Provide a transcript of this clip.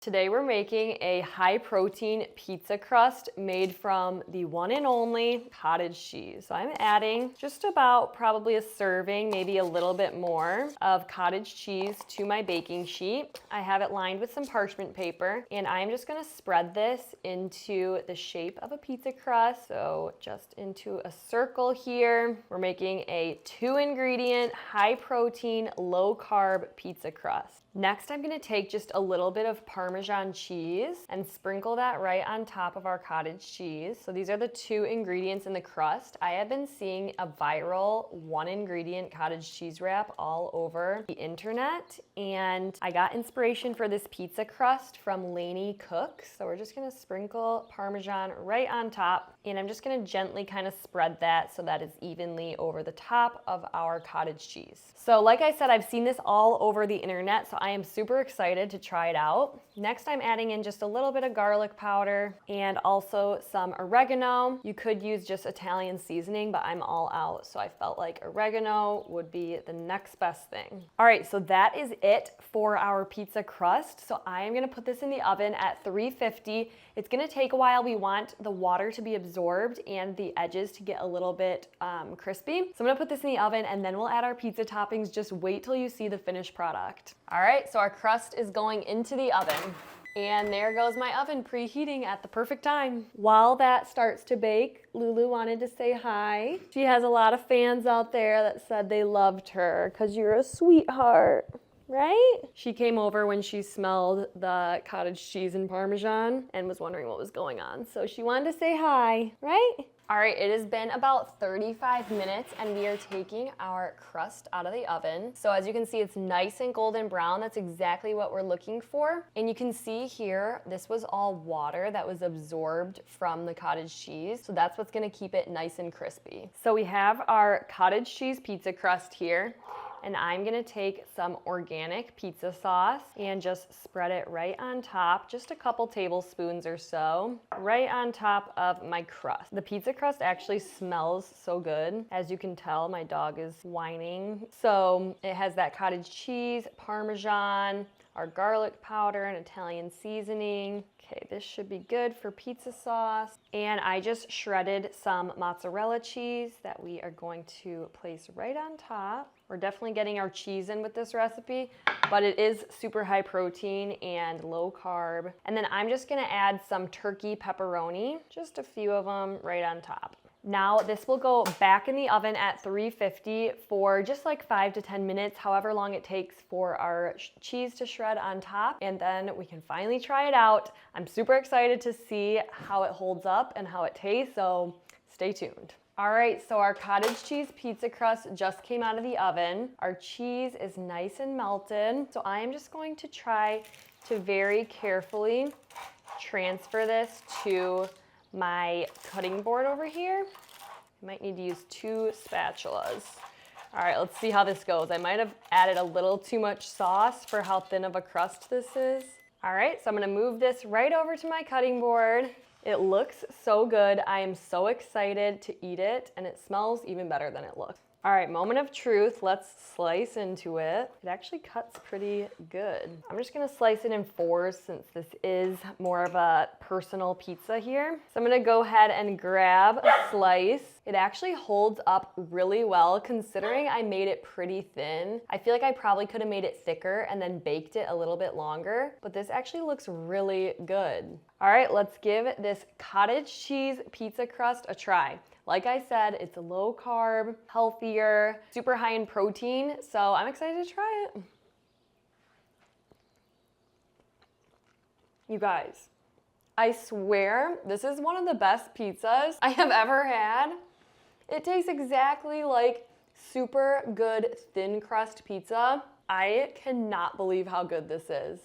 Today we're making a high protein pizza crust made from the one and only cottage cheese. So I'm adding just about probably a serving, maybe a little bit more of cottage cheese to my baking sheet. I have it lined with some parchment paper and I'm just gonna spread this into the shape of a pizza crust. So just into a circle here. We're making a 2-ingredient, high protein, low carb pizza crust. Next, I'm gonna take just a little bit of Parmesan cheese and sprinkle that right on top of our cottage cheese. So these are the 2 ingredients in the crust. I have been seeing a viral 1-ingredient cottage cheese wrap all over the internet, and I got inspiration for this pizza crust from Lainey Cooks. So we're just gonna sprinkle Parmesan right on top, and I'm just gonna gently kind of spread that so that it's evenly over the top of our cottage cheese. So like I said, I've seen this all over the internet, so I am super excited to try it out. Next, I'm adding in just a little bit of garlic powder and also some oregano. You could use just Italian seasoning, but I'm all out, so I felt like oregano would be the next best thing. All right, so that is it for our pizza crust. So I am gonna put this in the oven at 350. It's gonna take a while. We want the water to be absorbed and the edges to get a little bit crispy. So I'm gonna put this in the oven and then we'll add our pizza toppings. Just wait till you see the finished product. All right, so our crust is going into the oven. And there goes my oven preheating at the perfect time. While that starts to bake, Lulu wanted to say hi. She has a lot of fans out there that said they loved her because you're a sweetheart, right? She came over when she smelled the cottage cheese and Parmesan and was wondering what was going on. So she wanted to say hi, right? All right, it has been about 35 minutes and we are taking our crust out of the oven. So as you can see, it's nice and golden brown. That's exactly what we're looking for. And you can see here, this was all water that was absorbed from the cottage cheese. So that's what's gonna keep it nice and crispy. So we have our cottage cheese pizza crust here. And I'm gonna take some organic pizza sauce and just spread it right on top, just a couple tablespoons or so, right on top of my crust. The pizza crust actually smells so good. As you can tell, my dog is whining. So it has that cottage cheese, Parmesan, our garlic powder and Italian seasoning. Okay, this should be good for pizza sauce. And I just shredded some mozzarella cheese that we are going to place right on top. We're definitely getting our cheese in with this recipe, but it is super high protein and low carb. And then I'm just gonna add some turkey pepperoni, just a few of them right on top. Now this will go back in the oven at 350 for just like 5 to 10 minutes, however long it takes for our cheese to shred on top, and then we can finally try it out. I'm super excited to see how it holds up and how it tastes, so stay tuned. All right, so our cottage cheese pizza crust just came out of the oven. Our cheese is nice and melted, so I am just going to try to very carefully transfer this to my cutting board over here. I might need to use 2 spatulas. All right, let's see how this goes. I might have added a little too much sauce for how thin of a crust this is. All right, so I'm gonna move this right over to my cutting board. It looks so good. I am so excited to eat it, and it smells even better than it looks. All right, moment of truth. Let's slice into it. It actually cuts pretty good. I'm just gonna slice it in 4s since this is more of a personal pizza here. So I'm gonna go ahead and grab a slice. It actually holds up really well considering I made it pretty thin. I feel like I probably could have made it thicker and then baked it a little bit longer, but this actually looks really good. All right, let's give this cottage cheese pizza crust a try. Like I said, it's low carb, healthier, super high in protein, so I'm excited to try it. You guys, I swear this is one of the best pizzas I have ever had. It tastes exactly like super good thin crust pizza. I cannot believe how good this is.